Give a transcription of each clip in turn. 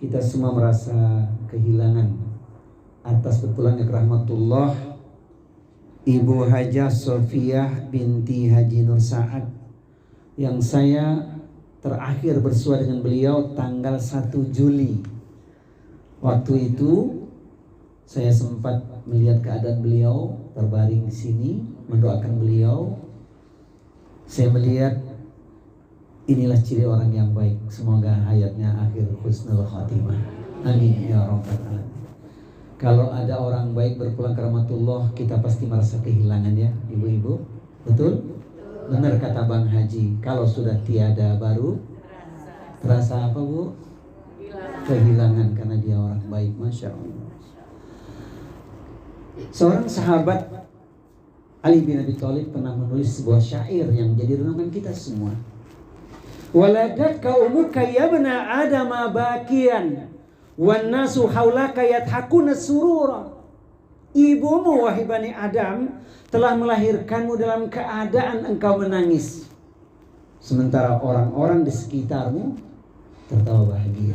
kita semua merasa kehilangan atas berpulangnya ke rahmatullah Ibu Hajah Sofiah binti Haji Nur Saad, yang saya terakhir bersua dengan beliau tanggal 1 Juli. Waktu itu saya sempat melihat keadaan beliau terbaring di sini, mendoakan beliau. Saya melihat inilah ciri orang yang baik. Semoga hayatnya akhir husnul khatimah. Amin ya rabbal alamin. Kalau ada orang baik berpulang ke rahmatullah, kita pasti merasa kehilangan ya, ibu-ibu. Betul? Benar kata Bang Haji, kalau sudah tiada baru terasa apa, Bu? Kehilangan, karena dia orang baik. Masya Allah. Seorang sahabat Ali bin Abi Thalib pernah menulis sebuah syair yang jadi renungan kita semua. Waladatka umuka yabna adama bakian wan nasu haulaka yadhakuna surura. Ibumu wahai Bani Adam telah melahirkanmu dalam keadaan engkau menangis, sementara orang-orang di sekitarmu tertawa bahagia.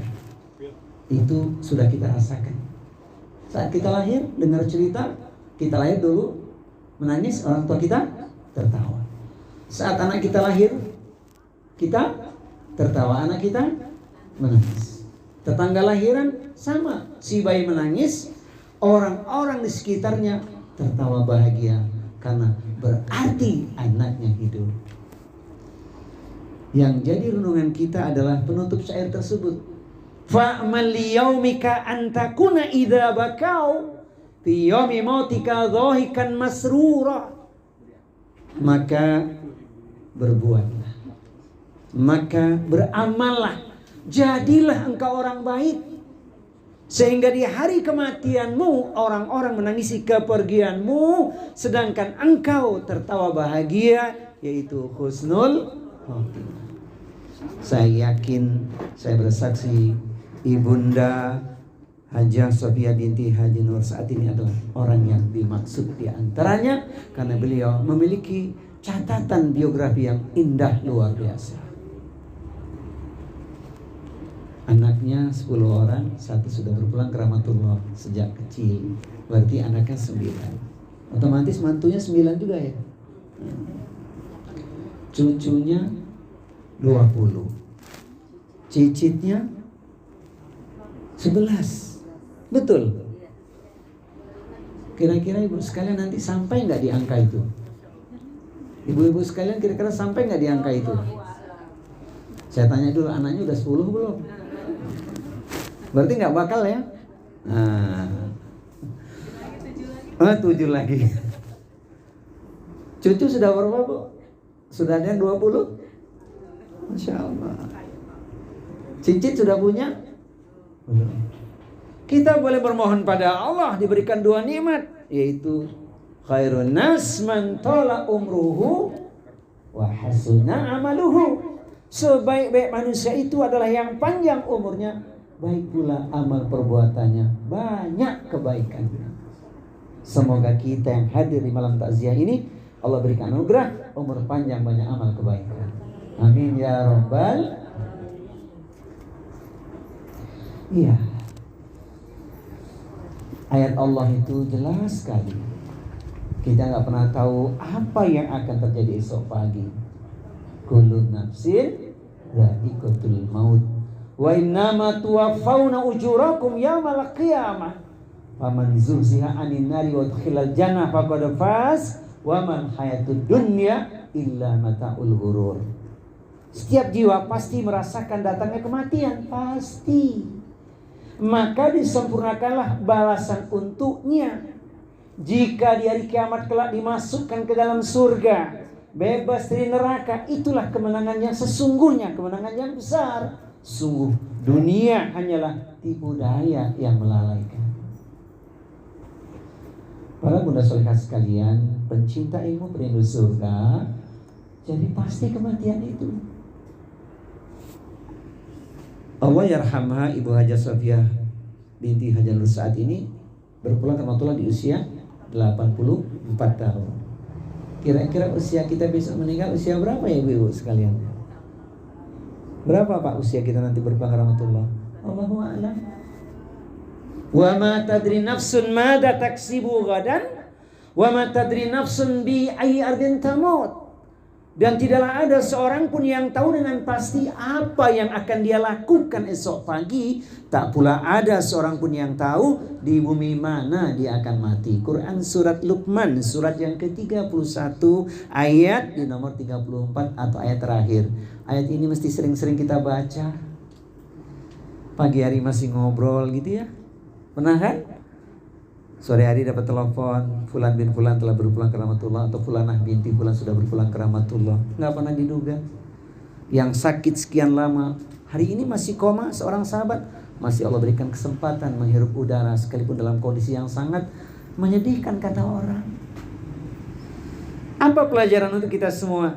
Itu sudah kita rasakan. Saat kita lahir, dengar cerita, kita lahir dulu menangis, orang tua kita tertawa. Saat anak kita lahir, kita tertawa, anak kita menangis. Tetangga lahiran sama, si bayi menangis, orang-orang di sekitarnya tertawa bahagia karena berarti anaknya hidup. Yang jadi renungan kita adalah penutup syair tersebut. Fa'mal liyaumika antakuna idza bakau fi yaumi mautika dhahikan masrura. Maka berbuatlah, maka beramallah, jadilah engkau orang baik, sehingga di hari kematianmu orang-orang menangisi kepergianmu, sedangkan engkau tertawa bahagia, yaitu husnul khotimah. Saya yakin, saya bersaksi, Ibunda Hajah Sofiah binti Haji Nur Saad ini adalah orang yang dimaksud di antaranya, karena beliau memiliki catatan biografi yang indah luar biasa. Anaknya 10 orang, 1 sudah berpulang ke rahmatullah sejak kecil. Berarti anaknya 9. Otomatis mantunya 9 juga ya. Cucunya 20. Cicitnya 11. Betul. Kira-kira ibu sekalian nanti sampai nggak di angka itu? Ibu-ibu sekalian kira-kira sampai nggak di angka itu? Saya tanya dulu, anaknya udah 10 belum? Berarti nggak bakal ya? Nah, 7 lagi. Cucu sudah berapa, Bu? Sudah ada yang 20? Masya Allah. Cicit sudah punya? Belum. Kita boleh bermohon pada Allah diberikan 2 nikmat, yaitu khairun nas man tala umruhu wa hasuna amaluhu. Sebaik-baik manusia itu adalah yang panjang umurnya, baik pula amal perbuatannya, banyak kebaikannya. Semoga kita yang hadir di malam takziah ini Allah berikan anugerah umur panjang, banyak amal kebaikan. Amin ya rabbal. Iya. Ayat Allah itu jelas sekali. Kita nggak pernah tahu apa yang akan terjadi esok pagi. Kullu nafsin dha'iqatul maut. Wa innama tuwaffawna ujurakum yaumal qiyamah. Faman zuhziha 'anil nari wa udkhilal jannah faqad faz wa man hayatud dunya illa mata'ul ghurur. Setiap jiwa pasti merasakan datangnya kematian, pasti. Maka disempurnakanlah balasan untuknya. Jika di hari kiamat kelak dimasukkan ke dalam surga, bebas dari neraka, itulah kemenangan yang sesungguhnya, kemenangan yang besar. Sungguh dunia hanyalah tipu daya yang melalaikan. Para bunda solehah sekalian, pencinta ilmu perindu surga, jadi pasti kematian itu. Allah yarhamha Ibu Hajah Sofiah binti Haji Nur Saad ini berpulang ke rahmatullah di usia 84 tahun. Kira-kira usia kita besok meninggal usia berapa ya ibu sekalian? Berapa Pak usia kita nanti berpulang ke rahmatullah? Allahu a'lam. Wa ma tadri nafsun madza taksibu ghadan wa ma tadri nafsun bi ayyi ardin tamut. Dan tidaklah ada seorang pun yang tahu dengan pasti apa yang akan dia lakukan esok pagi. Tak pula ada seorang pun yang tahu di bumi mana dia akan mati. Quran surat Luqman, surat yang ke-31, ayat di nomor 34 atau ayat terakhir. Ayat ini mesti sering-sering kita baca. Pagi hari masih ngobrol gitu ya. Pernah kan? Sore hari dapat telepon, Fulan bin Fulan telah berpulang ke rahmatullah, atau Fulanah binti Fulan sudah berpulang ke rahmatullah. Nggak pernah diduga. Yang sakit sekian lama, hari ini masih koma seorang sahabat, masih Allah berikan kesempatan menghirup udara sekalipun dalam kondisi yang sangat menyedihkan kata orang. Apa pelajaran untuk kita semua?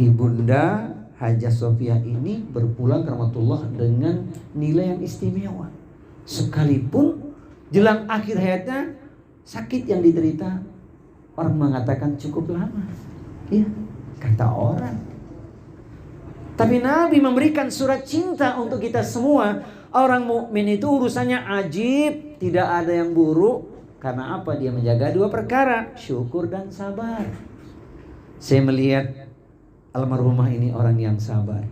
Ibunda Hajah Sofia ini berpulang ke rahmatullah dengan nilai yang istimewa. Sekalipun jelang akhir hayatnya sakit yang diderita, orang mengatakan cukup lama. Ya, kata orang. Tapi Nabi memberikan surat cinta untuk kita semua. Orang mukmin itu urusannya ajib, tidak ada yang buruk. Karena apa? Dia menjaga dua perkara, syukur dan sabar. Saya melihat almarhumah ini orang yang sabar.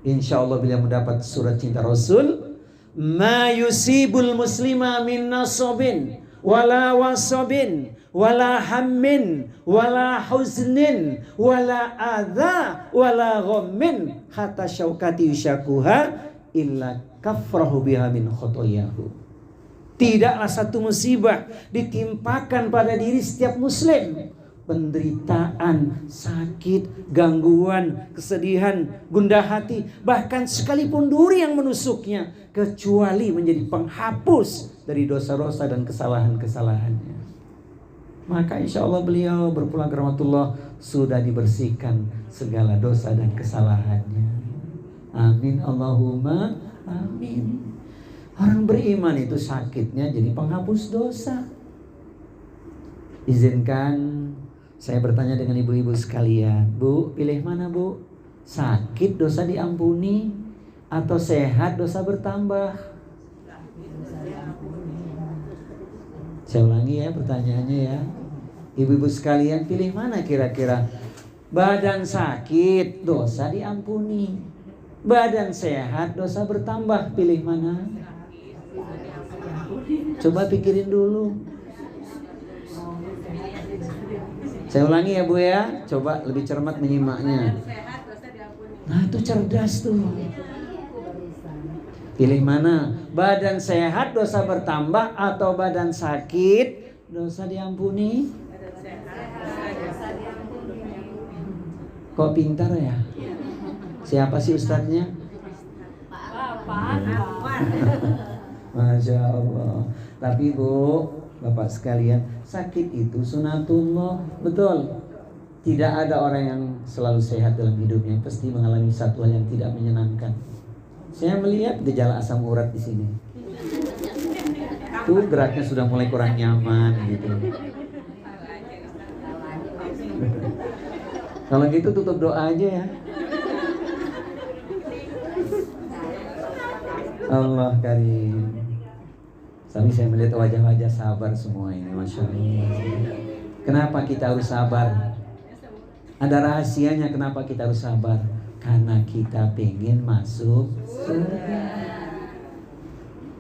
Insya Allah bila mendapat surat cinta Rasul, ma yusibul muslima min nasabin wala wasabin wala hammin wala huznin wala adha wala ghammin hatta syaukati yushakuha illa kafrahu biha min khotoyahu. Tidaklah satu musibah ditimpakan pada diri setiap muslim, penderitaan, sakit, gangguan, kesedihan, gundah hati, bahkan sekalipun duri yang menusuknya, kecuali menjadi penghapus dari dosa-dosa dan kesalahan-kesalahannya. Maka insya Allah beliau berpulang ke rahmatullah sudah dibersihkan segala dosa dan kesalahannya. Amin Allahumma amin. Orang beriman itu sakitnya jadi penghapus dosa. Izinkan saya bertanya dengan ibu-ibu sekalian, Bu, pilih mana Bu? Sakit dosa diampuni atau sehat dosa bertambah? Saya ulangi ya pertanyaannya ya. Ibu-ibu sekalian pilih mana kira-kira? Badan sakit dosa diampuni, badan sehat dosa bertambah, pilih mana? Coba pikirin dulu. Saya ulangi ya Bu ya, coba lebih cermat menyimaknya. Nah itu cerdas tuh. Pilih mana? Badan sehat dosa bertambah atau badan sakit dosa diampuni? Kok pintar ya? Siapa sih ustadznya? Masya Allah. Tapi Bu, Bapak sekalian, sakit itu sunatullah, betul. Tidak ada orang yang selalu sehat dalam hidupnya, pasti mengalami satu hal yang tidak menyenangkan. Saya melihat gejala asam urat di sini. Tuh geraknya sudah mulai kurang nyaman gitu. Kalau gitu tutup doa aja ya. Allah karim. Tapi saya melihat wajah-wajah sabar semua ini, Masya Allah. Kenapa kita harus sabar? Ada rahasianya kenapa kita harus sabar. Karena kita pengen masuk surga.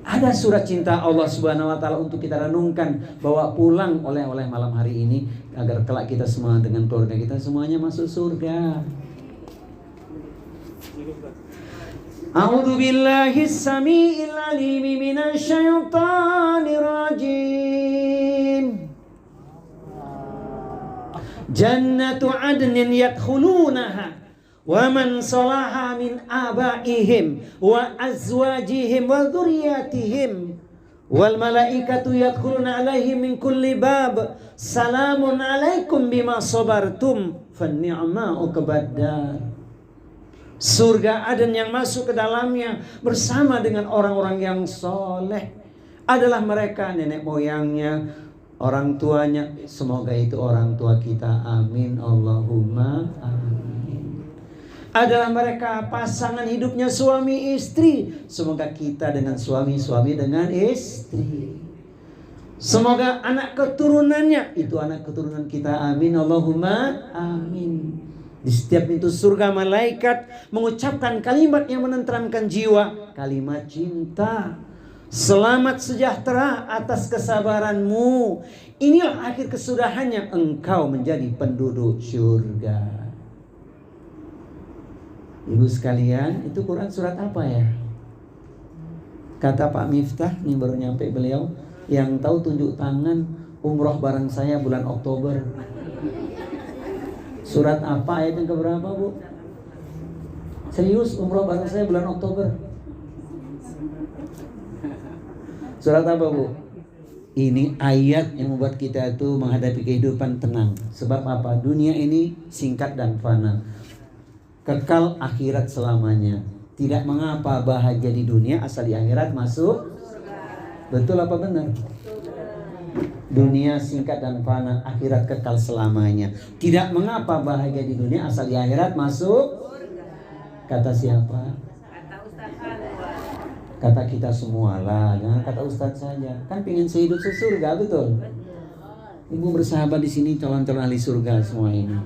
Ada surat cinta Allah Subhanahu wa Ta'ala untuk kita renungkan, bawa pulang oleh malam hari ini, agar kelak kita semua dengan keluarga kita semuanya masuk surga. A'udzu billahi samii'il 'aliim minasy syaithaanir rajiim. Jannatu 'adnin yadkhulunaha wa man salaha min abaihim wa azwajihim wa dzurriyyatihim wal malaikatu yadkhuluna 'alaihim min kulli bab salamun 'alaikum bima sabartum fanni'ma uqbaddar. Surga Aden yang masuk ke dalamnya bersama dengan orang-orang yang soleh adalah mereka nenek moyangnya, orang tuanya. Semoga itu orang tua kita. Amin Allahumma amin. adalah mereka pasangan hidupnya suami istri. Semoga kita dengan suami, suami dengan istri. Semoga anak keturunannya itu anak keturunan kita. Amin Allahumma amin. Di setiap pintu surga malaikat mengucapkan kalimat yang menenteramkan jiwa, kalimat cinta. Selamat sejahtera atas kesabaranmu. Inilah akhir kesudahannya, engkau menjadi penduduk surga. Ibu sekalian, itu Quran surat apa ya? Kata Pak Miftah, ini baru nyampe beliau, yang tahu tunjuk tangan, umroh bareng saya bulan Oktober. Surat apa, ayat yang keberapa, Bu? Serius, umroh bareng saya bulan Oktober. Surat apa, Bu? Ini ayat yang membuat kita itu menghadapi kehidupan tenang. Sebab apa? Dunia ini singkat dan fana. Kekal akhirat selamanya. Tidak mengapa bahagia di dunia asal di akhirat masuk. Betul apa benar? Dunia singkat dan fana, akhirat kekal selamanya. Tidak mengapa bahagia di dunia asal di akhirat masuk. Kata siapa? Kata kita semua lah, jangan kata Ustadz saja. Kan pengen sehidup sesurga, betul? Ibu bersahabat di sini calon-calon ahli surga semua ini.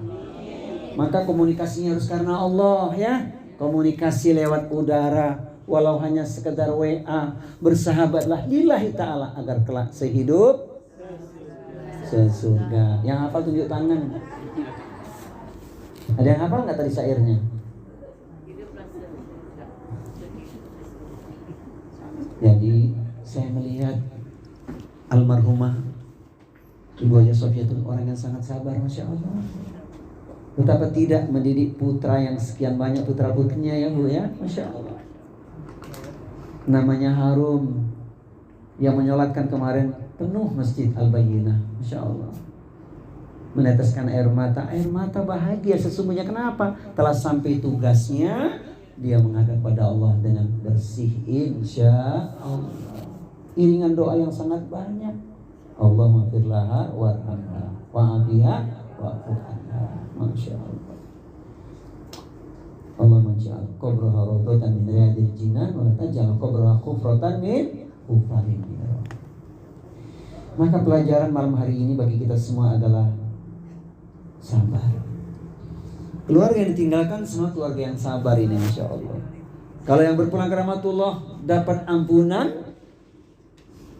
Maka komunikasinya harus karena Allah ya. Komunikasi lewat udara, walau hanya sekedar WA. Bersahabatlah lillahi ta'ala agar kelak sehidup sesurga. Yang hafal tunjuk tangan. Ada yang hafal nggak tadi syairnya? Jadi saya melihat almarhumah Ibu Haja Sofiatul orang yang sangat sabar, Masya Allah. Betapa tidak mendidik putra yang sekian banyak putra putrinya ya Bu ya, Masya Allah. Namanya Harum, yang menyolatkan kemarin penuh Masjid Al-Bayyinah, Masya Allah. Meneteskan air mata bahagia sesungguhnya. Kenapa? Telah sampai tugasnya, dia menghadap pada Allah dengan bersih, insya Allah. Iringan doa yang sangat banyak. Allahumma firlaha warhamha wa'afiha wa'fu'anha. Masya Allah. Allahumma ja'al qabraha rawdatan min riyadil jinan wa la taj'al qabraha kufratan min hufarin. Maka pelajaran malam hari ini bagi kita semua adalah sabar. Keluarga yang ditinggalkan semua keluarga yang sabar ini, Masya Allah. Kalau yang berpulang ke rahmatullah dapat ampunan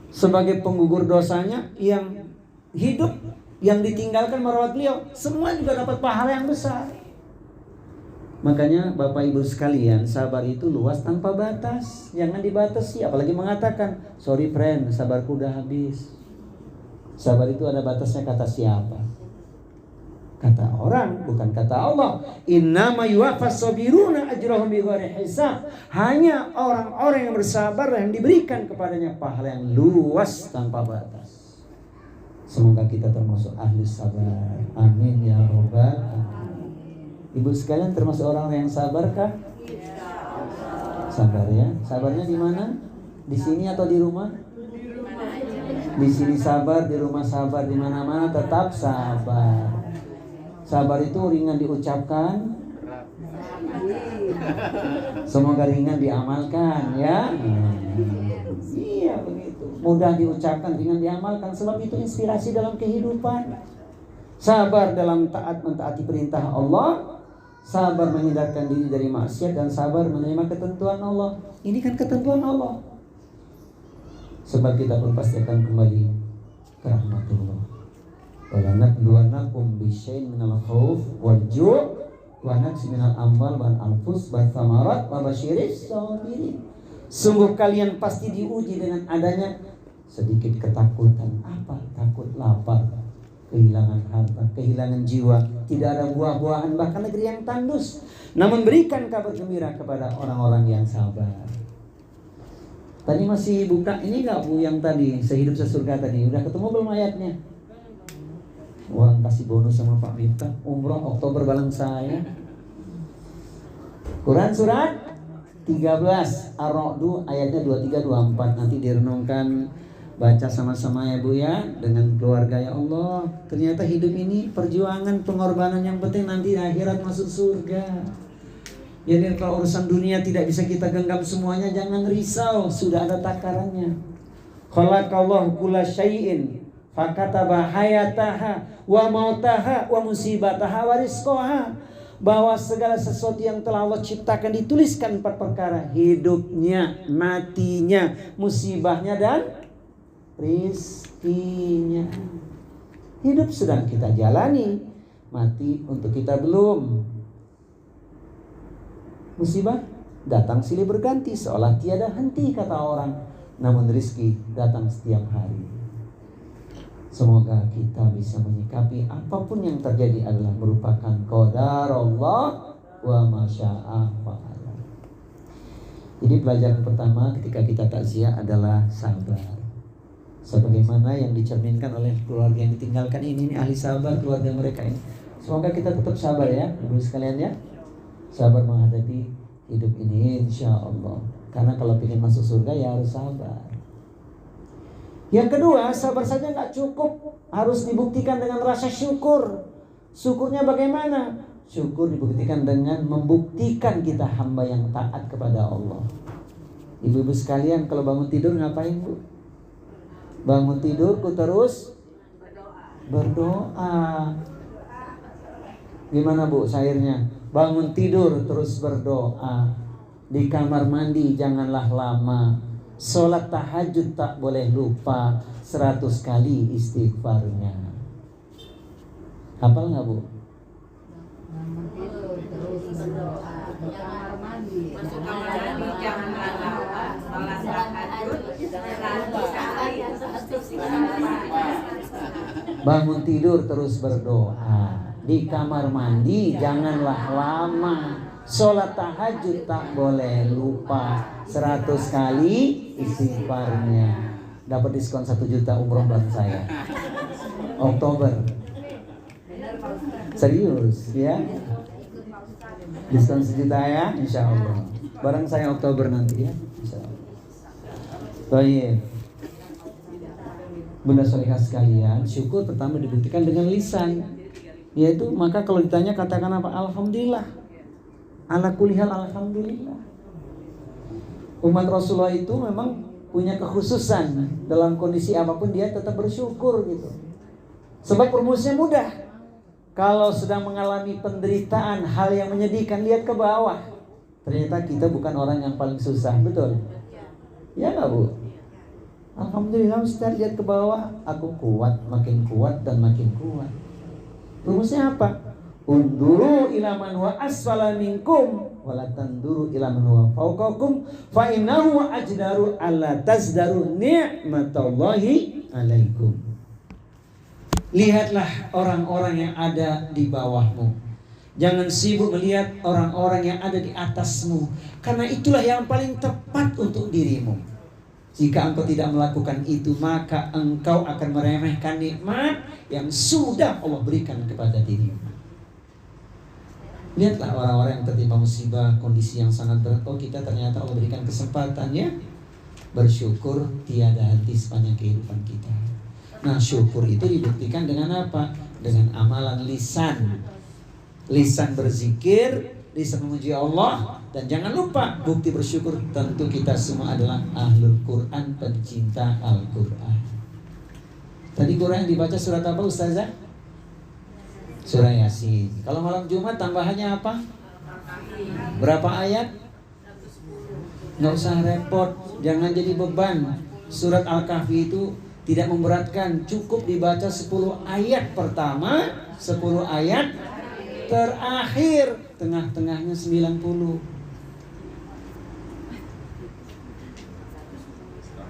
sebagai penggugur dosanya, yang hidup yang ditinggalkan merawat beliau, semua juga dapat pahala yang besar. Makanya Bapak Ibu sekalian, sabar itu luas tanpa batas. Jangan dibatasi, apalagi mengatakan, sorry friend, sabarku udah habis. Sabar itu ada batasnya, kata siapa? Kata orang, bukan kata Allah. Innama yuwaffas sabiruna ajrahum bighairi hisab. Hanya orang-orang yang bersabar yang diberikan kepadanya pahala yang luas tanpa batas. Semoga kita termasuk ahli sabar. Amin ya robbal alamin. Ibu sekalian termasuk orang yang sabar kah? Sabar ya. Sabarnya di mana? Di sini atau di rumah? Di sini sabar, di rumah sabar, di mana-mana tetap sabar. Sabar itu ringan diucapkan, semoga ringan diamalkan ya. Iya begitu. Mudah diucapkan, ringan diamalkan. Sebab itu inspirasi dalam kehidupan. Sabar dalam taat mentaati perintah Allah, sabar menghindarkan diri dari maksiat, dan sabar menerima ketentuan Allah. Ini kan ketentuan Allah. Sebab kita pun pasti akan kembali ke rahmatullah. Wala nabluwannakum bisyai'in minal khauf wal ju' wa naqsin minal amwal wal anfus wa thamarat wa basyiris sabirin. Sungguh kalian pasti diuji dengan adanya sedikit ketakutan. Apa? Takut lapar, kehilangan harta, kehilangan jiwa, tidak ada buah-buahan, bahkan negeri yang tandus. Namun berikan kabar gembira kepada orang-orang yang sabar. Tadi masih buka ini enggak Bu, yang tadi sehidup sesurga tadi? Udah ketemu belum ayatnya? Orang kasih bonus sama Pak Miftah, umroh Oktober bareng saya. Quran surat 13 Ar-Ra'd ayatnya 23-24. Nanti direnungkan, baca sama-sama ya Bu ya, dengan keluarga. Ya Allah, ternyata hidup ini perjuangan, pengorbanan yang penting nanti akhirat masuk surga. Jadi kalau urusan dunia tidak bisa kita genggam semuanya, jangan risau, sudah ada takarannya. Khalaqallahu kulla syai'in fakataba hayataha wa mautaha wa musibataha wa rizqaha. Bahwa segala sesuatu yang telah Allah ciptakan dituliskan 4 perkara: hidupnya, matinya, musibahnya, dan rizkinya. Hidup sedang kita jalani, mati untuk kita belum. Musibah datang silih berganti seolah tiada henti kata orang, namun rizki datang setiap hari. Semoga kita bisa menyikapi apapun yang terjadi adalah merupakan qadar Allah wa masya'a fa'ala. Jadi pelajaran pertama ketika kita takziah adalah sabar. Sebagaimana yang dicerminkan oleh keluarga yang ditinggalkan ini ahli sabar keluarga mereka ini. Semoga kita tetap sabar ya, ibu sekalian ya. Sabar menghadapi hidup ini insya Allah. Karena kalau ingin masuk surga ya harus sabar. Yang kedua, sabar saja nggak cukup, harus dibuktikan dengan rasa syukur. Syukurnya bagaimana? Syukur dibuktikan dengan membuktikan kita hamba yang taat kepada Allah. Ibu-ibu sekalian, kalau bangun tidur ngapain, Bu? Bangun tidur ku terus berdoa. Gimana, Bu, syairnya? Bangun tidur terus berdoa. Di kamar mandi janganlah lama. Sholat tahajud tak boleh lupa. 100 kali istighfarnya. Hafal nggak, Bu? Bangun tidur terus berdoa. Di kamar mandi janganlah lama. Sholat tahajud 100 kali istighfarnya. Bangun tidur terus berdoa. Di kamar mandi janganlah lama. Sholat tahajud tak boleh lupa. 100 kali istighfarnya. Dapat diskon 1 juta umroh bareng saya Oktober. Serius ya. Diskon 1 juta ya, insya Allah. Bareng saya Oktober nanti ya, insya Allah. Baik. Bunda solihah sekalian, syukur pertama dibuktikan dengan lisan. Yaitu maka kalau ditanya katakan apa? Alhamdulillah. Ala kulihal alhamdulillah. Umat Rasulullah itu memang punya kekhususan dalam kondisi apapun dia tetap bersyukur gitu. Sebab rumusnya mudah. Kalau sedang mengalami penderitaan, hal yang menyedihkan, lihat ke bawah. Ternyata kita bukan orang yang paling susah, betul? Ya nggak, Bu? Alhamdulillah, Ustaz, lihat ke bawah, aku kuat, makin kuat dan makin kuat. Rumusnya apa? Unduru ila man wa asfala minkum wala tanduru ila man wa fawqakum fa innahu ajdaru alla tazdaru ni'matallahi alaikum. Lihatlah orang-orang yang ada di bawahmu. Jangan sibuk melihat orang-orang yang ada di atasmu, karena itulah yang paling tepat untuk dirimu. Jika engkau tidak melakukan itu, maka engkau akan meremehkan nikmat yang sudah Allah berikan kepada dirimu. Lihatlah orang-orang yang tertimpa musibah, kondisi yang sangat berat. Oh, kita ternyata Allah berikan kesempatannya. Bersyukur tiada henti sepanjang kehidupan kita. Nah, syukur itu dibuktikan dengan apa? Dengan amalan lisan. Lisan berzikir, lisan memuji Allah. Dan jangan lupa, bukti bersyukur tentu kita semua adalah ahlul Quran, pencinta Al-Quran. Tadi Quran yang dibaca surat apa, Ustazah? Surah Yasin. Kalau malam Jumat tambahannya apa? Berapa ayat? Nggak usah repot, jangan jadi beban. Surat Al-Kahfi itu tidak memberatkan, cukup dibaca 10 ayat pertama, 10 ayat terakhir, tengah-tengahnya 90.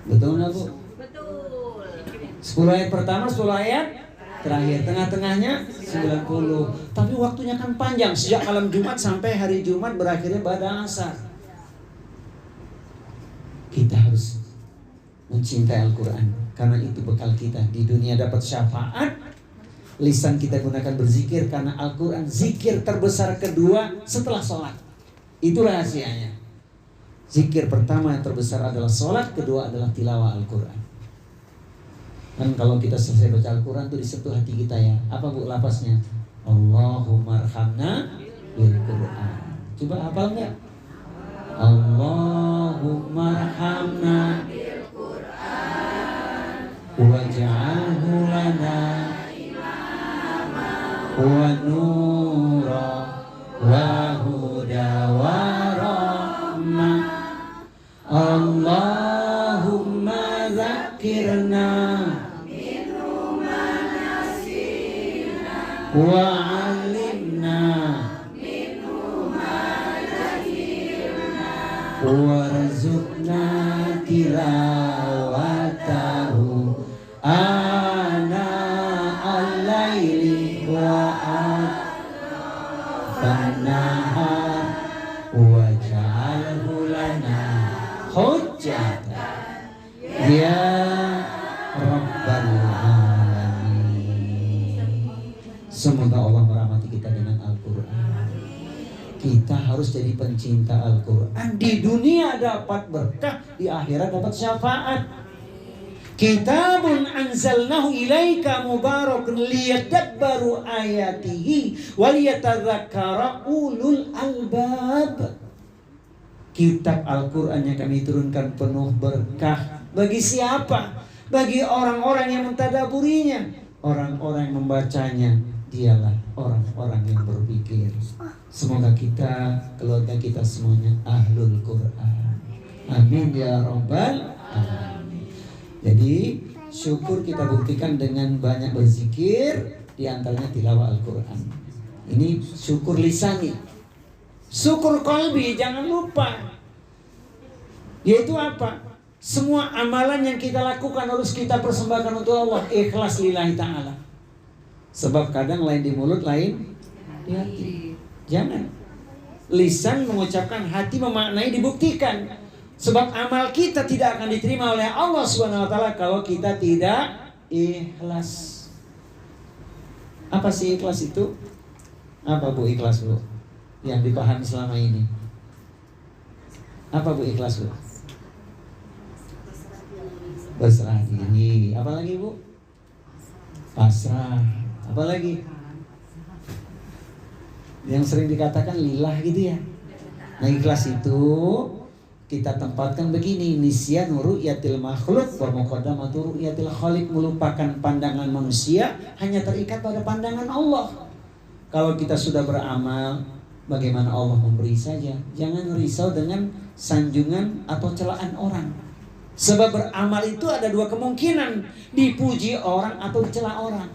Betul nggak, Bu? Betul. 10 ayat pertama, 10 ayat terakhir, tengah-tengahnya 90. Tapi waktunya kan panjang, sejak malam Jumat sampai hari Jumat berakhirnya pada asar. Kita harus mencintai Al-Quran, karena itu bekal kita di dunia dapat syafaat. Lisan kita gunakan berzikir, karena Al-Quran zikir terbesar kedua setelah sholat. Itu rahasianya. Zikir pertama yang terbesar adalah sholat, kedua adalah tilawah Al-Quran. Dan kalau kita selesai baca Al-Quran itu disentuh hati kita ya. Apa, Bu, lafaznya? Allahumma arhamna bil Quran. Coba hafal nggak? Allahumma arhamna bil Qur'an waj'alhu lana wa nura wa huda wa rahmah. Allahumma zakirna minhu ma nasina wa alimna minhu ma jahilna warzuqna tilawatahu ana al-laili wa atrafan-nahar waj'alhu lana hujjatan ya Rabbal Alamin. Semoga Allah merahmati kita dengan Al-Quran. Kita harus jadi pencinta Al-Quran. Di dunia dapat berkah, di akhirat dapat syafaat. Kitabun anzalnahu ilaika mubarakun liyadabbaru ayatihi waliyatadzakkara ulul albab. Kitab Al-Quran yang kami turunkan penuh berkah. Bagi siapa? Bagi orang-orang yang mentadaburinya. Orang-orang yang membacanya. Dialah orang-orang yang berpikir. Semoga kita, keluarga kita semuanya ahlul Quran. Amin ya Rabbal Alamin. Jadi syukur kita buktikan dengan banyak berzikir, di antaranya tilawah Al-Quran. Ini syukur lisani. Syukur qalbi jangan lupa. Yaitu apa? Semua amalan yang kita lakukan harus kita persembahkan untuk Allah, ikhlas lillahi ta'ala. Sebab kadang lain di mulut, lain di hati. Jangan. Lisan mengucapkan, hati memaknai, dibuktikan. Sebab amal kita tidak akan diterima oleh Allah Subhanahu wa taala kalau kita tidak ikhlas. Apa sih ikhlas itu? Apa Bu ikhlas, Bu? Yang dipahami selama ini. Apa Bu ikhlas, Bu? Berserah diri. Apa lagi, Bu? Pasrah. Apa lagi? Yang sering dikatakan lillah gitu ya. Nah, ikhlas itu kita tempatkan begini, nisyanu ru'yatil makhluk wa muqaddamatu ru'yatil khaliq, melupakan pandangan manusia, hanya terikat pada pandangan Allah. Kalau kita sudah beramal, bagaimana Allah memberi saja. Jangan risau dengan sanjungan atau celaan orang. Sebab beramal itu ada dua kemungkinan, dipuji orang atau dicela orang.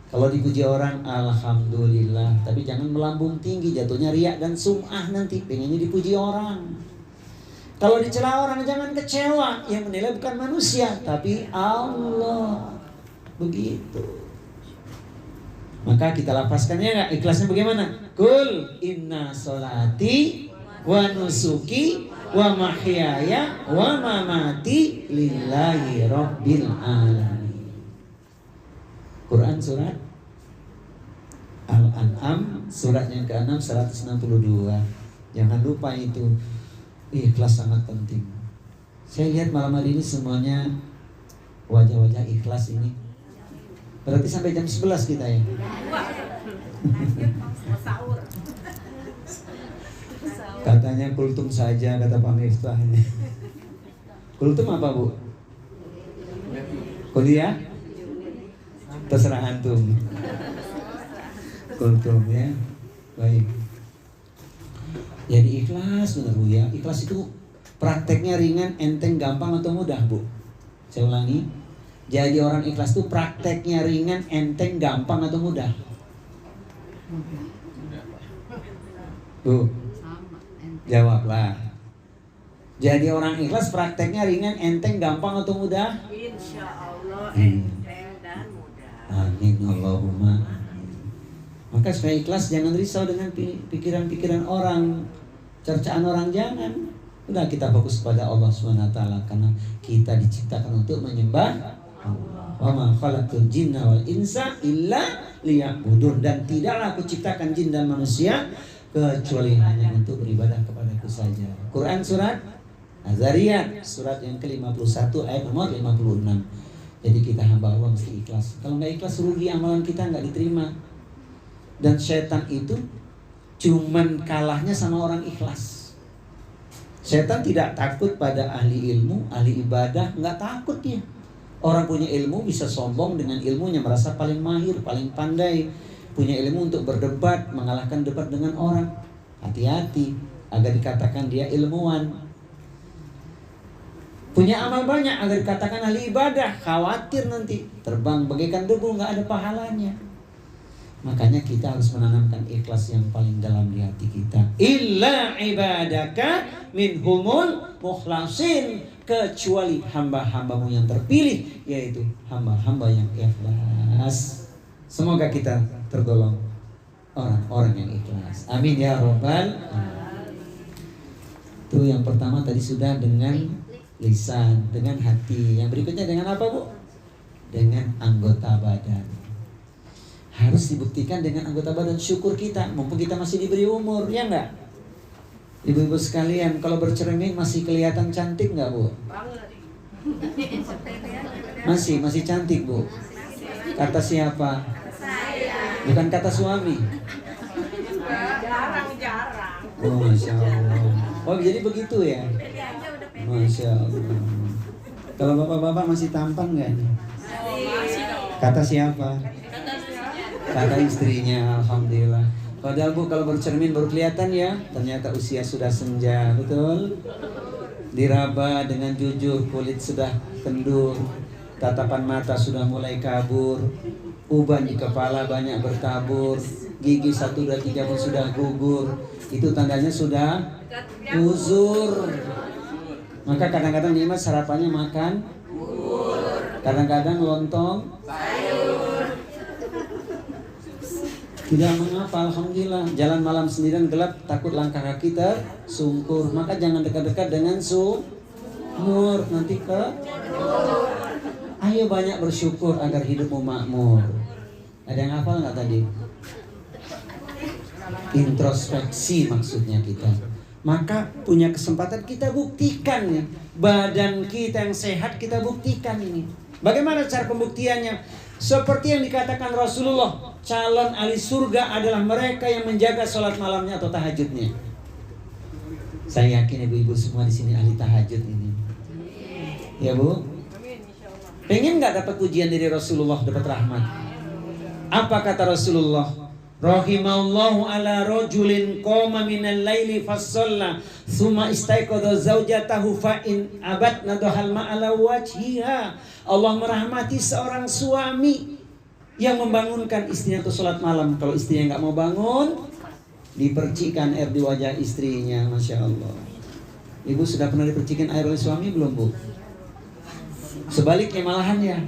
Kalau dipuji orang, alhamdulillah, tapi jangan melambung tinggi, jatuhnya riak dan sum'ah nanti, pengennya dipuji orang. Kalau dicela orang jangan kecewa, yang menilai bukan manusia tapi Allah. Begitu. Maka kita lapaskannya enggak? Ikhlasnya bagaimana? Kul inna sholati wa nusuki wa mahyaya wa mamati lillahi rabbil alamin. Quran surat Al-An'am surat yang ke-6 162. Jangan lupa itu. Ikhlas sangat penting. Saya lihat malam hari ini semuanya wajah-wajah ikhlas ini. Berarti sampai jam 11 kita ya. Katanya kultum saja, kata Pak Miftah. Kultum apa, Bu? Kuliah? Terserah antum. Kultum ya. Baik. Jadi ikhlas benar Bu ya. Ikhlas itu prakteknya ringan, enteng, gampang atau mudah, Bu? Saya ulangi. Jadi orang ikhlas itu prakteknya ringan, enteng, gampang atau mudah? Bu, jawablah. Jadi orang ikhlas prakteknya ringan, enteng, gampang atau mudah? Insya Allah enteng dan mudah. Amin Allahumma. Maka supaya ikhlas jangan risau dengan pikiran-pikiran orang, cercaan orang, jangan. Udah kita fokus pada Allah SWT karena kita diciptakan untuk menyembah Allah. Wa ma khalaqtul jinna wal insa illa liya'budun, dan tidaklah aku ciptakan jin dan manusia kecuali hanya untuk beribadah kepadaku saja. Quran surat Az-Zariyat surat yang ke-51 ayat nomor 56. Jadi kita hamba Allah mesti ikhlas. Kalau nggak ikhlas rugi, amalan kita nggak diterima. Dan setan itu Cuman kalahnya sama orang ikhlas. Setan tidak takut pada ahli ilmu, ahli ibadah, nggak takut dia. Orang punya ilmu bisa sombong dengan ilmunya, merasa paling mahir, paling pandai, punya ilmu untuk berdebat, mengalahkan debat dengan orang. Hati-hati agar dikatakan dia ilmuwan. Punya amal banyak agar dikatakan ahli ibadah, khawatir nanti terbang bagaikan debu, nggak ada pahalanya. Makanya kita harus menanamkan ikhlas yang paling dalam di hati kita. Illa ibadaka minhumul mukhlasin, kecuali hamba-hambamu yang terpilih, yaitu hamba-hamba yang ikhlas. Semoga kita tergolong orang-orang yang ikhlas. Amin ya robbal alamin. Itu yang pertama tadi sudah dengan lisan, dengan hati. Yang berikutnya dengan apa, Bu? Dengan anggota badan. Harus dibuktikan dengan anggota badan. Syukur kita, mumpung kita masih diberi umur, ya enggak? Ibu-ibu sekalian, kalau bercermin masih kelihatan cantik enggak, Bu? Masih cantik, Bu. Kata siapa? Bukan kata suami. Jarang. Oh, Masya Allah. Oh, jadi begitu ya? Masya Allah. Kalau bapak-bapak masih tampan nggak nih? Kata siapa? Kata istrinya. Alhamdulillah. Padahal Bu, kalau bercermin baru kelihatan ya, ternyata usia sudah senja, betul? Diraba dengan jujur, kulit sudah kendur, tatapan mata sudah mulai kabur, uban di kepala banyak bertabur, gigi 1, 2, 3 pun sudah gugur. Itu tandanya sudah uzur. Maka kadang-kadang nikmat sarapannya makan bubur, kadang-kadang lontong sayur. Tidak mengapa, alhamdulillah. Jalan malam sendirian gelap, takut langkah kaki tersungkur. Maka jangan dekat-dekat dengan sumur, nanti ke. Ayo banyak bersyukur agar hidupmu makmur. Ada yang hafal nggak tadi? Introspeksi maksudnya kita. Maka punya kesempatan kita buktikan nih. Badan kita yang sehat kita buktikan ini. Bagaimana cara pembuktiannya? Seperti yang dikatakan Rasulullah, calon ahli surga adalah mereka yang menjaga sholat malamnya atau tahajudnya. Saya yakin ibu-ibu semua di sini ahli tahajud ini. Ya Bu? Pengen nggak dapat pujian dari Rasulullah, dapat rahmat? Apa kata Rasulullah? Rahimallahu ala rajulin qama minal laili fassalla thumma istaiqadha zaujatahu fa in abatna dahal ma'ala wajhiha. Allah merahmati seorang suami yang membangunkan istrinya untuk sholat malam. Kalau istrinya nggak mau bangun, dipercikan air di wajah istrinya. Masya Allah. Ibu sudah pernah dipercikan air oleh suami belum, Bu? Sebaliknya malahan ya.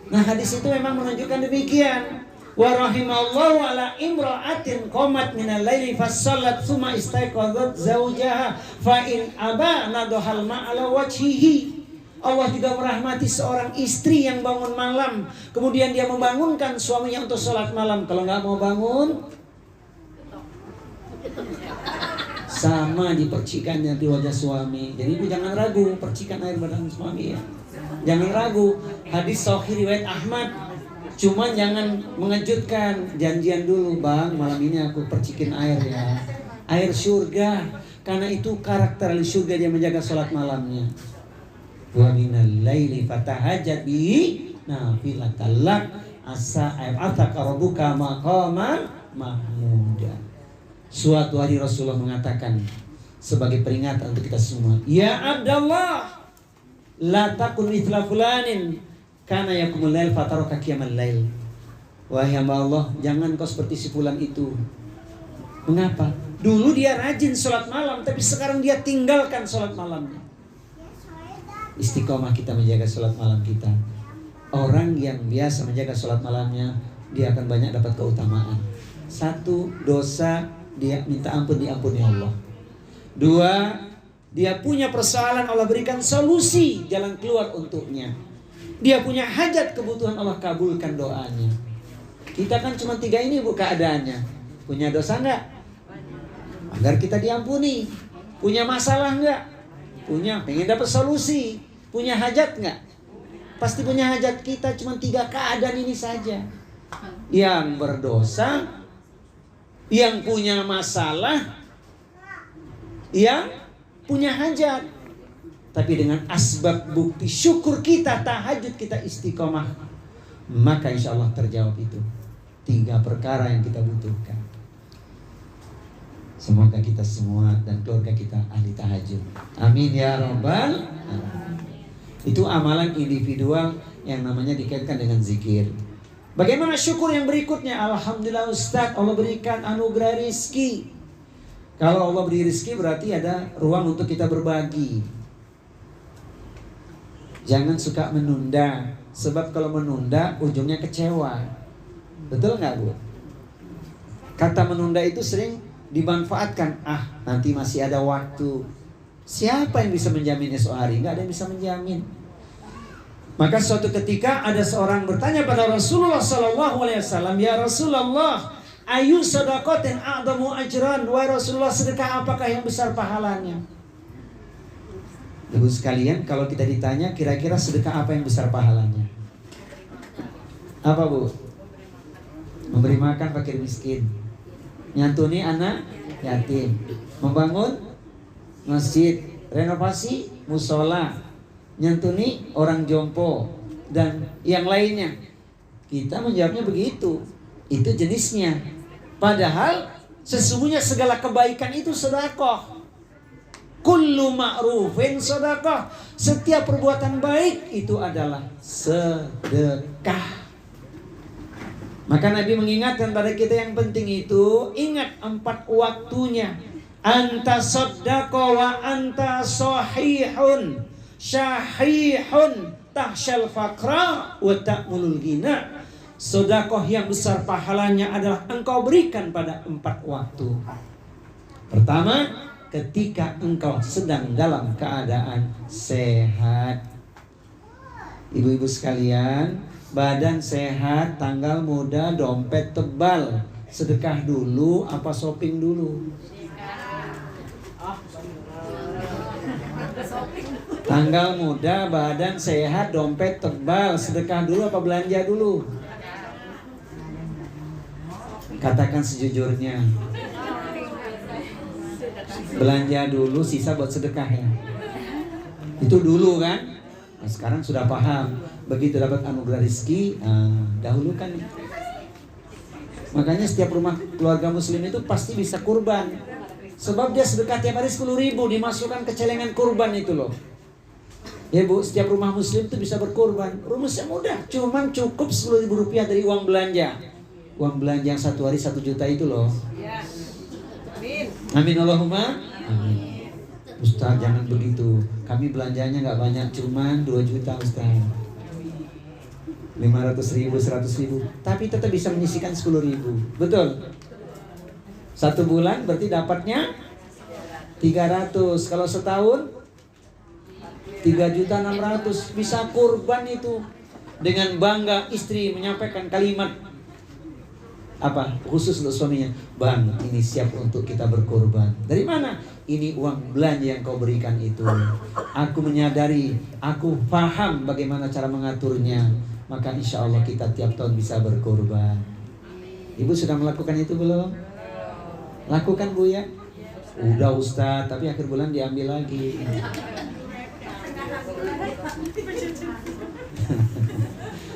Nah, hadis itu memang menunjukkan demikian. Wa rahimallahu ala imra'atin qamat minal laili fassallat tsumma istaiqadzat zaujaha fa in aba nadhal ma'ala wajhihi. Allah juga merahmati seorang istri yang bangun malam, kemudian dia membangunkan suaminya untuk sholat malam. Kalau nggak mau bangun, sama dipercikannya di wajah suami. Jadi ibu jangan ragu, percikan air badan suami ya. Jangan ragu. Hadis sahih riwayat Ahmad. Cuman jangan mengejutkan. Janjian dulu, Bang, malam ini aku percikin air ya. Air surga. Karena itu karakter ahli surga, dia menjaga sholat malamnya. Wa minal laili fatahajjat bihi nafilatan lak asa ayataka rabbuka maqaman mahmuda. Suatu hari Rasulullah mengatakan sebagai peringatan untuk kita semua, ya Abdullah, la takun mithla fulanin kana yakumul lail fataraka qiyamal lail. Wahai hamba Allah, jangan kau seperti si fulan itu. Mengapa? Dulu dia rajin sholat malam, tapi sekarang dia tinggalkan sholat malamnya. Istiqomah kita menjaga sholat malam kita. Orang yang biasa menjaga sholat malamnya, dia akan banyak dapat keutamaan. 1, dosa dia minta ampun, diampuni Allah. 2, dia punya persoalan, Allah berikan solusi, jalan keluar untuknya. Dia punya hajat, kebutuhan, Allah kabulkan doanya. Kita kan cuma 3 ini Bu keadaannya. Punya dosa enggak? Agar kita diampuni. Punya masalah enggak? Punya. Pengen dapat solusi. Punya hajat enggak? Pasti punya hajat. Kita cuma 3 keadaan ini saja. Yang berdosa, Yang punya masalah, yang punya hajat. Tapi dengan asbab bukti syukur kita, tahajud kita, istiqomah, maka insya Allah terjawab itu. 3 perkara yang kita butuhkan. Semoga kita semua dan keluarga kita ahli tahajud. Amin ya rabbal alamin. Itu amalan individual yang namanya dikaitkan dengan zikir. Bagaimana syukur yang berikutnya? Alhamdulillah Ustaz, Allah berikan anugerah rizki. Kalau Allah beri rizki berarti ada ruang untuk kita berbagi. Jangan suka menunda. Sebab kalau menunda ujungnya kecewa. Betul nggak Bu? Kata menunda itu sering dimanfaatkan. Nanti masih ada waktu. Siapa yang bisa menjamin esok hari? Nggak ada yang bisa menjamin. Maka suatu ketika ada seorang bertanya pada Rasulullah SAW, ya Rasulullah, ayu sedaqatin a'damu ajran. Wahai Rasulullah, sedekah apakah yang besar pahalanya? Ibu sekalian, kalau kita ditanya kira-kira sedekah apa yang besar pahalanya? Apa Bu? Memberi makan fakir miskin, nyantuni anak yatim, membangun masjid, renovasi musola, nyantuni orang jompo, dan yang lainnya. Kita menjawabnya begitu. Itu jenisnya. Padahal sesungguhnya segala kebaikan itu sedekah. Kullu ma'rufin sedekah. Setiap perbuatan baik itu adalah sedekah. Maka Nabi mengingatkan pada kita yang penting itu, ingat 4 waktunya. Anta saddaqa wa anta sahihun syahihun tahsyal faqra wa ta'mulul ghina. Sedekah yang besar pahalanya adalah engkau berikan pada 4 waktu. Pertama, ketika engkau sedang dalam keadaan sehat. Ibu-ibu sekalian, badan sehat, tanggal muda, dompet tebal, sedekah dulu apa shopping dulu? Tanggal muda, badan sehat, dompet tebal, sedekah dulu apa belanja dulu? Katakan sejujurnya. Belanja dulu, sisa buat sedekah ya. Itu dulu kan? Nah, sekarang sudah paham. Begitu dapat anugerah rezeki, dahulukan. Makanya setiap rumah keluarga muslim itu pasti bisa kurban. Sebab dia sedekah tiap hari 10.000 dimasukkan ke celengan kurban itu loh. Ya Bu, setiap rumah muslim itu bisa berkurban. Rumusnya mudah, cuman cukup 10.000 rupiah dari uang belanja. Uang belanja yang 1 hari 1 juta itu loh. Amin Allahumma amin. Ustaz jangan begitu, kami belanjanya gak banyak, cuman 2 juta Ustaz, 500.000, 100.000, tapi tetap bisa menyisihkan 10.000. Betul? 1 bulan berarti dapatnya 300. Kalau setahun 3.600.000. Bisa kurban itu. Dengan bangga istri menyampaikan kalimat apa khusus untuk suaminya, Bang, ini siap untuk kita berkorban. Dari mana? Ini uang belanja yang kau berikan itu. Aku menyadari, aku paham bagaimana cara mengaturnya. Maka insya Allah kita tiap tahun bisa berkorban. Ibu sudah melakukan itu belum? Lakukan Bu ya. Udah Ustaz, tapi akhir bulan diambil lagi.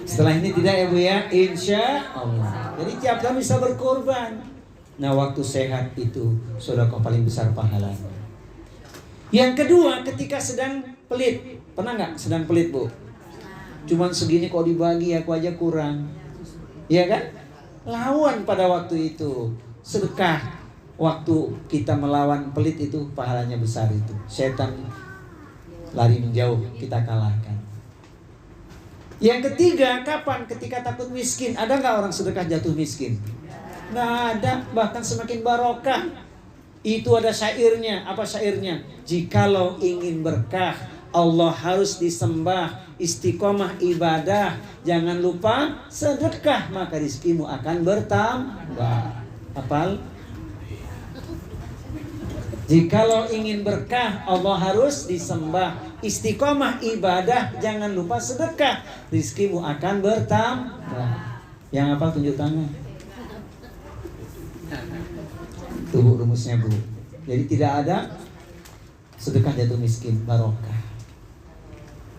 Setelah ini tidak ya Bu ya, insya Allah. Jadi tiap tahun bisa berkorban. Nah waktu sehat itu sedekah paling besar pahalanya. Yang kedua, ketika sedang pelit. Pernah nggak sedang pelit Bu? Cuman segini kok dibagi, aku aja kurang. Iya kan? Lawan pada waktu itu. Sedekah. Waktu kita melawan pelit itu pahalanya besar itu. Setan lari menjauh, kita kalahkan. Yang ketiga, kapan? Ketika takut miskin. Ada nggak orang sedekah jatuh miskin? Nggak ada, bahkan semakin barokah. Itu ada syairnya. Apa syairnya? Jikalau ingin berkah, Allah harus disembah, istiqomah ibadah, jangan lupa sedekah, maka rizkimu akan bertambah. Hafal? Jikalau ingin berkah, Allah harus disembah, istiqomah ibadah, jangan lupa sedekah, rizkimu akan bertambah. Yang apa tunjuk tangan? Itu Bu rumusnya Bu. Jadi tidak ada sedekah jatuh miskin, barokah.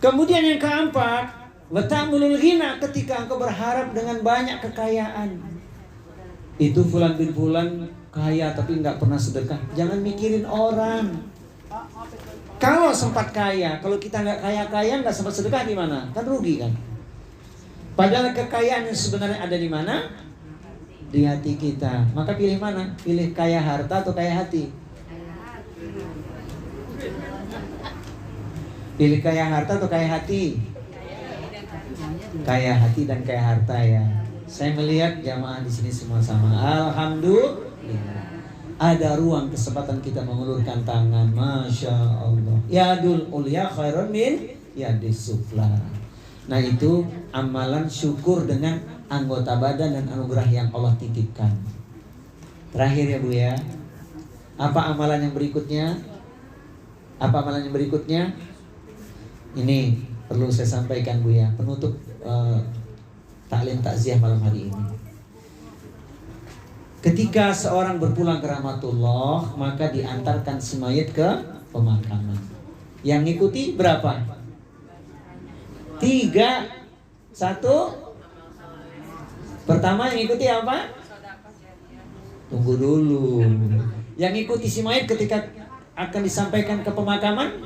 Kemudian yang keempat, wa ta'mulul ghina, ketika engkau berharap dengan banyak kekayaan. Itu fulan bin fulan kaya tapi nggak pernah sedekah. Jangan mikirin orang. Kalau sempat kaya, kalau kita nggak kaya-kaya nggak sempat sedekah gimana? Kan rugi kan? Padahal kekayaan yang sebenarnya ada di mana? Di hati kita. Maka pilih mana? Pilih kaya harta atau kaya hati? Pilih kaya harta atau kaya hati? Kaya hati dan kaya harta ya. Saya melihat jamaah di sini semua sama. Alhamdulillah. Ada ruang kesempatan kita mengulurkan tangan. Masya Allah. Yadul ulya khairun min yadis sufla. Nah itu amalan syukur dengan anggota badan dan anugerah yang Allah titipkan. Terakhir ya Bu ya. Apa amalan yang berikutnya? Apa amalan yang berikutnya? Ini perlu saya sampaikan Bu ya, penutup taklim takziah malam hari ini. Ketika seorang berpulang ke rahmatullah, maka diantarkan si mayit ke pemakaman. Yang ngikuti berapa? 3, 1. Pertama yang ngikuti apa? Tunggu dulu. Yang ngikuti si mayit ketika akan disampaikan ke pemakaman?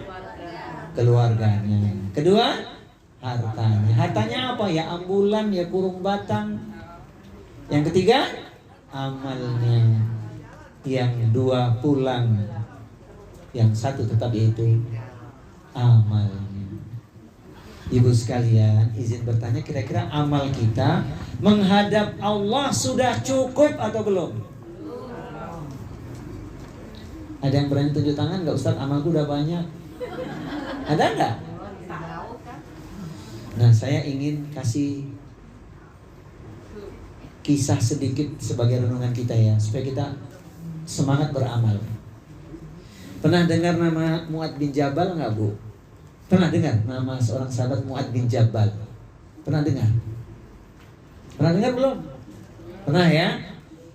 Keluarganya. Kedua, hartanya. Hartanya apa? Ya ambulan, ya kurung batang. Yang ketiga, amalnya. Yang 2 pulang. Yang 1 tetap yaitu amalnya. Ibu sekalian, izin bertanya, kira-kira amal kita menghadap Allah sudah cukup atau belum? Ada yang berani tunjuk tangan nggak Ustaz? Amalku udah banyak. Ada nggak? Nah, saya ingin kasih kisah sedikit sebagai renungan kita ya, supaya kita semangat beramal. Pernah dengar nama Mu'ad bin Jabal nggak Bu? Pernah dengar nama seorang sahabat Mu'ad bin Jabal? Pernah dengar? Pernah dengar belum? Pernah ya?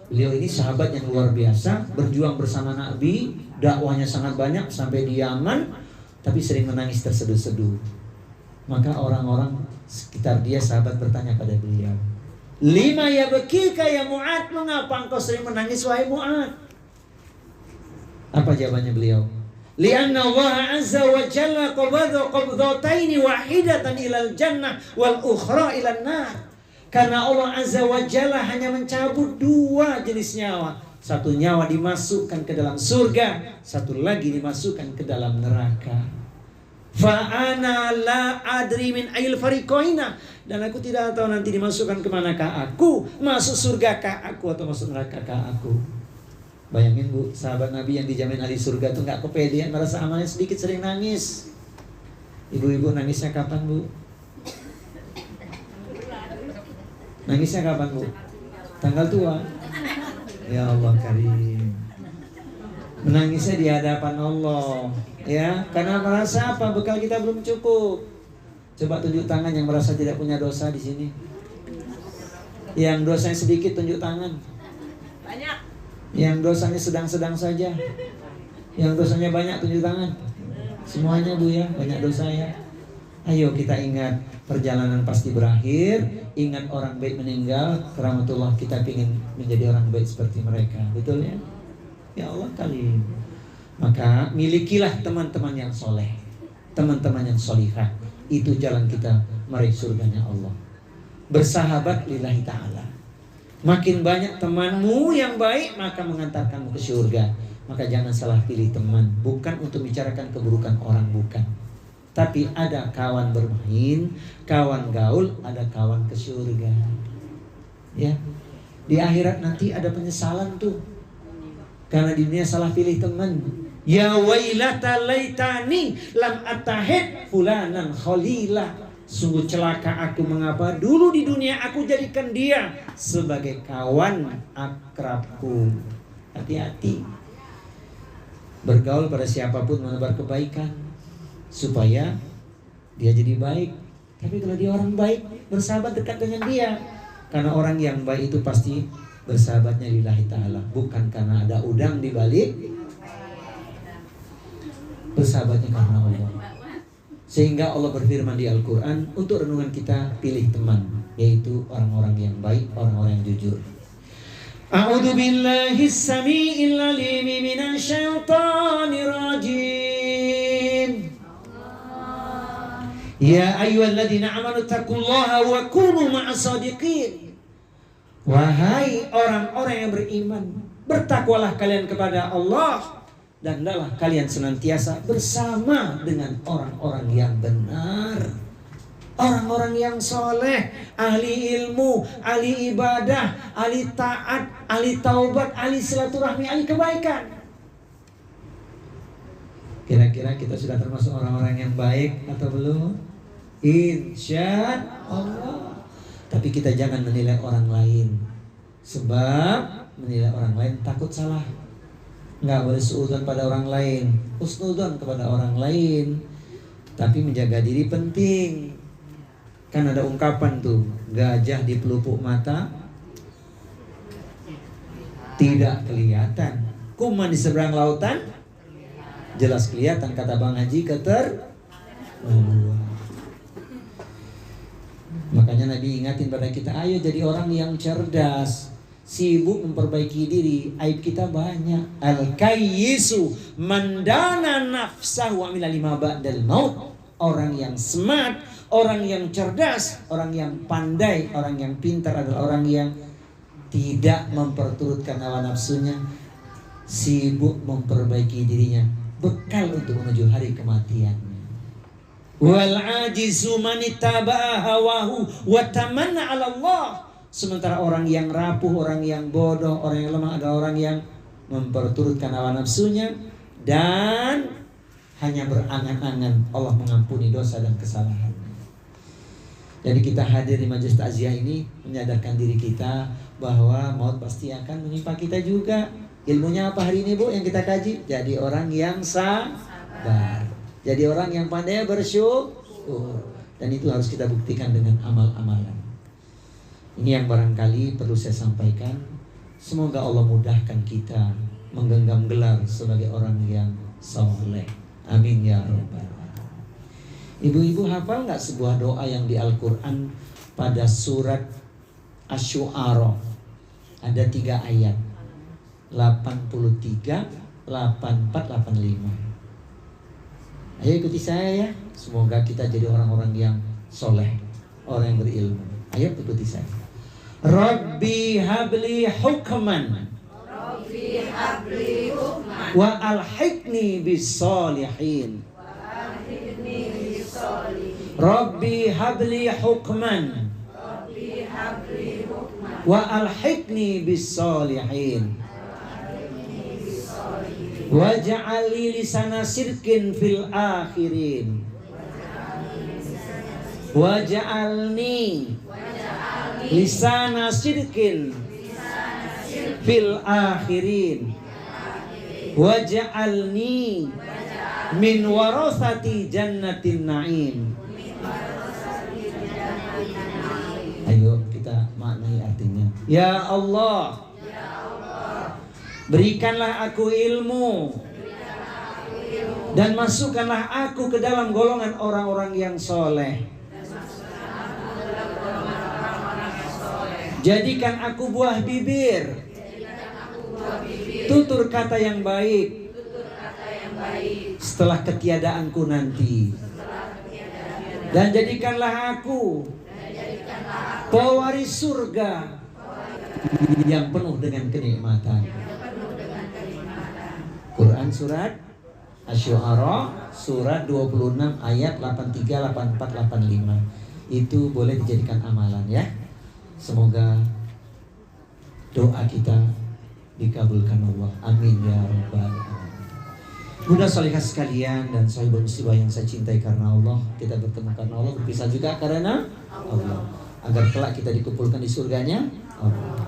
Beliau ini sahabat yang luar biasa, berjuang bersama Nabi, dakwahnya sangat banyak sampai di Yaman. Tapi sering menangis terseduh-seduh. Maka orang-orang sekitar dia, sahabat, bertanya pada beliau, "Lima yabkika ya Mu'ad, mengapa engkau sering menangis wahai Mu'ad?" Apa jawabannya beliau? "Lianna Allah azza wa jalla qabadha qabdataini wahidatan ilal jannah wal ukhra ilan nar." Karena Allah azza wa jalla hanya mencabut 2 jenis nyawa. Satu nyawa dimasukkan ke dalam surga, satu lagi dimasukkan ke dalam neraka. Fa'ana la adri min ayil fariqaina, dan aku tidak tahu nanti dimasukkan kemanakah aku, masuk surga kah aku atau masuk neraka kah aku. Bayangin Bu, sahabat Nabi yang dijamin ahli surga itu nggak kepedean, merasa amalnya sedikit, sering nangis. Ibu-ibu nangisnya kapan Bu? Nangisnya kapan Bu? Tanggal tua. Ya Allah karim. Menangisnya di hadapan Allah, ya, karena merasa apa? Bekal kita belum cukup. Coba tunjuk tangan yang merasa tidak punya dosa di sini. Yang dosanya sedikit tunjuk tangan. Banyak. Yang dosanya sedang-sedang saja. Yang dosanya banyak tunjuk tangan. Semuanya Bu ya, banyak dosa ya. Ayo kita ingat perjalanan pasti berakhir. Ingat orang baik meninggal, rahmatullah, kita ingin menjadi orang baik seperti mereka. Betul ya? Ya Allah kali. Maka milikilah teman-teman yang soleh, teman-teman yang solihah. Itu jalan kita meraih surganya Allah. Bersahabat lillahi ta'ala. Makin banyak temanmu yang baik, maka mengantarkanmu ke surga. Maka jangan salah pilih teman. Bukan untuk bicarakan keburukan orang, bukan. Tapi ada kawan bermain, kawan gaul, ada kawan ke surga. Ya. Di akhirat nanti ada penyesalan tuh. Karena di dunia salah pilih teman. Ya wailata laitani lam atahid fulanan khalila. Sungguh celaka aku, mengapa dulu di dunia aku jadikan dia sebagai kawan akrabku. Hati-hati. Bergaul pada siapapun, menebar kebaikan, supaya dia jadi baik. Tapi kalau dia orang baik, bersahabat dekat dengan dia. Karena orang yang baik itu pasti Bersahabatnya lillahi ta'ala, bukan karena ada udang di balik. Bersahabatnya karena Allah. Sehingga Allah berfirman di Al-Quran, untuk renungan kita pilih teman, yaitu orang-orang yang baik, orang-orang yang jujur. A'udzu billahi as-sami'il 'alim minasyaitonir rajim. Ya ayyuhalladzina amanu taqullaha wa kunu ma'as shadiqin. Wahai orang-orang yang beriman, bertakwalah kalian kepada Allah dan hendaklah kalian senantiasa bersama dengan orang-orang yang benar, orang-orang yang soleh, ahli ilmu, ahli ibadah, ahli taat, ahli taubat, ahli silaturahmi, ahli kebaikan. Kira-kira kita sudah termasuk orang-orang yang baik atau belum? Insya Allah. Tapi kita jangan menilai orang lain, sebab menilai orang lain takut salah. Nggak boleh suudzon pada orang lain, husnudzon kepada orang lain. Tapi menjaga diri penting. Kan ada ungkapan tuh, gajah di pelupuk mata tidak kelihatan, kuman di seberang lautan jelas kelihatan, kata Bang Haji Makanya Nabi ingatin pada kita, ayo jadi orang yang cerdas, sibuk memperbaiki diri. Aib kita banyak. Al-kayyisu mandana nafsahu wa amila lima ba'dal maut. Orang yang smart, orang yang cerdas, orang yang pandai, orang yang pintar adalah orang yang tidak memperturutkan hawa nafsunya, sibuk memperbaiki dirinya, bekal untuk menuju hari kematian. Wal ajizu man ittaba'a hawahu wa tamanna 'ala Allah. Sementara orang yang rapuh, orang yang bodoh, orang yang lemah adalah orang yang memperturutkan hawa nafsunya dan hanya berangan-angan Allah mengampuni dosa dan kesalahan. Jadi kita hadir di majelis takziah ini menyadarkan diri kita bahwa maut pasti akan menimpa kita juga. Ilmunya apa hari ini, Bu, yang kita kaji? Jadi orang yang sabar. Jadi orang yang pandai bersyukur. Dan itu harus kita buktikan dengan amal-amalan. Ini yang barangkali perlu saya sampaikan. Semoga Allah mudahkan kita menggenggam gelar sebagai orang yang saleh. Amin ya rabbal alamin. Ibu-ibu hafal nggak sebuah doa yang di Al-Quran pada surat Asy-Syu'ara? Ada 3 ayat, 83, 84, 85. Ayo ikuti saya ya. Semoga kita jadi orang-orang yang soleh, orang yang berilmu. Ayo ikuti saya. Rabbi habli hukman, Rabbi habli hukman, wa alhiqni bis solihin. Rabbi habli hukman, Rabbi habli hukman, wa alhiqni bis solihin. Waj'al li lisana sirkin fil akhirin. Waj'alni lisana sirkin fil akhirin. Waj'alni min warasati jannatin na'im. Ayo kita maknai artinya. Ya Allah, berikanlah aku ilmu dan masukkanlah aku ke dalam golongan orang-orang yang soleh. Jadikan aku buah bibir, tutur kata yang baik setelah ketiadaanku nanti. Dan jadikanlah aku pewaris surga yang penuh dengan kenikmatan. Quran surat Asy-Syu'ara surat 26 ayat 83, 84, 85. Itu boleh dijadikan amalan ya. Semoga doa kita dikabulkan Allah. Amin ya rabbal alamin. Bunda salihah sekalian dan sahibul musibah yang saya cintai karena Allah, kita bertemu karena Allah, berpisah juga karena Allah, agar kelak kita dikumpulkan di surganya Allah.